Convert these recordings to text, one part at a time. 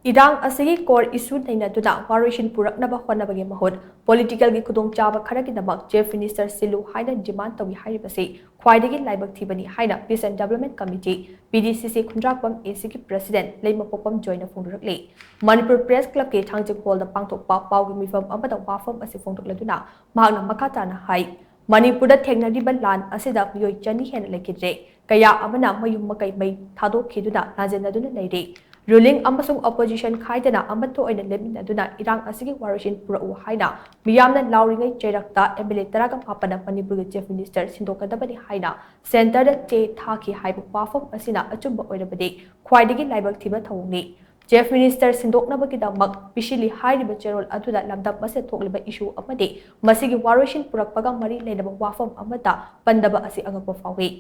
Idang asigi core issue naina duna variation purak naba honabagi mahut political gi Khudong Chaba Khara ki Damak Chief Minister Sillu Haina demand tawi haribasi Khwaidagi Laibak Thibani Haina Peace and Development Committee PDCC Khundrakpam AC ki President Leimapokpam Joy na phongdorakli Manipur Press Club ki thangjik hall da pangthokpa pau gi mifam amada wafam asi phongdokladuna mahakna makata na hai Manipur da thengnariba lan asida miyoi chani hena lekidre kaya amana mayum makai mai thadokkhiduna najenaduna leire Ruling amasung opposition khaidana amato oina leminaduna irang asigi warishin purau haina miyamna lauringai cherakta MLA taraga mapana Manipur Chief Minister sindokadabani haina center da che thaki haibu wafam asina achumba oirabadi Khwaidagi Laibak thiba thawni Chief Minister sindoknabagi damak bishili hairiba cherol aduda lamdam mase thokliba issue amadi masigi warishin purakpaga mari leinaba wafam amata pandaba asi angakpa fawi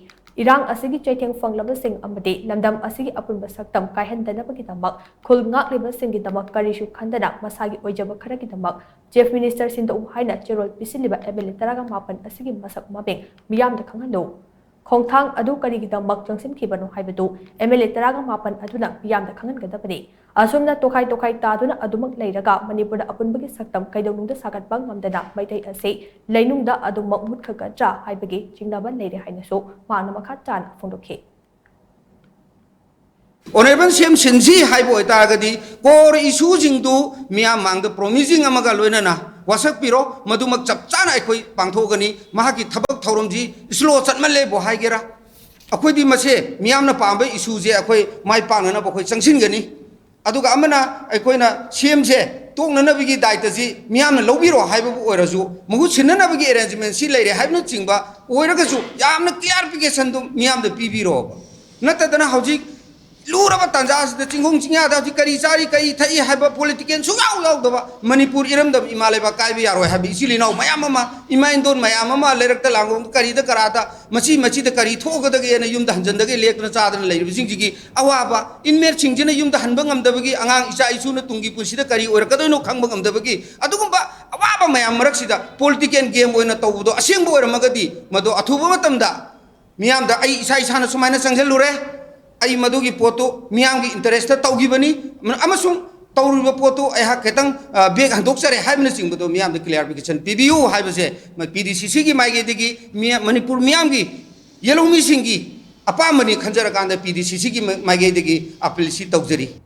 Irang asigi chaitheng fanglaba sing amadi lamdam asigi apunba saktam kaihandanabagi damak khul ngakliba singi damak karishu khandana masagi oijaba kharagi damak Chief Minister sindu haina cherol bisiliba MLA taraga mapan asigi masak mabeng miyamda khangano Khongthang adu karigi damak jangsim khibanu haibadu MLA taraga mapan aduna miyamda khangangadabani asumna tokai taduna adumak leiraga Manipurda apunbagi saktam kaidonungda sagatpa ngamdana maitai ase leinungda adumak mutkhagadra haibagi jingnaba leire hainasu mana makha chan phongdokhi Honorable Shem Shinji haibo itagadi core issue jingdu miyamang the promising amaga loinana wasak piro madumak chapchana aikoi pangthogani mahaki thabak thoromji slow chatmalle bo haigera akoi di mase miyamna pambe issue je akoi mai pangnana bo khoi changsingani aduga amana aikoi na CM je tongnana bigi daita ji miyamna lobiro haibu oirasu mugu chinna bigi arrangement si leire haibnu chingba oiragasu yamna clarification du miyamda pibiro natadana hojik Luraba Tanzas the Chingong Chinga the Karisari Kai Tai have a politician so out of Manipur Iram the Imaleva Kaibi or have easily now Mayamama, Imandon Mayamama, Lerek the Lango, Kari the Karata, Machi the Kari Toga the Gay and Yum the Hanjan the Lake and Southern Lady Zingi, Awaba, in Mer Chingjana Yum the Hanbangam the Bagi, Angang Isuna Tungi Pushi the Kari or Kadano Kambangam the Bagi, Adumba, Awaba Mayamaraxida, politician game when a Togo, a Shingo or Magadi, Mado Atubatamda, Miam the Aisana Sumana Sangalure. Ay madugi poto miyamgi interest tawgibani amasung tawriba poto ay haketang beg handoksare haibna singbodo miyam de clarification PBU haibase PDCC gi maigedigi Manipur miyamgi yellow missingi apamani khanjara kanda PDCC gi maigedigi appeal si tawjari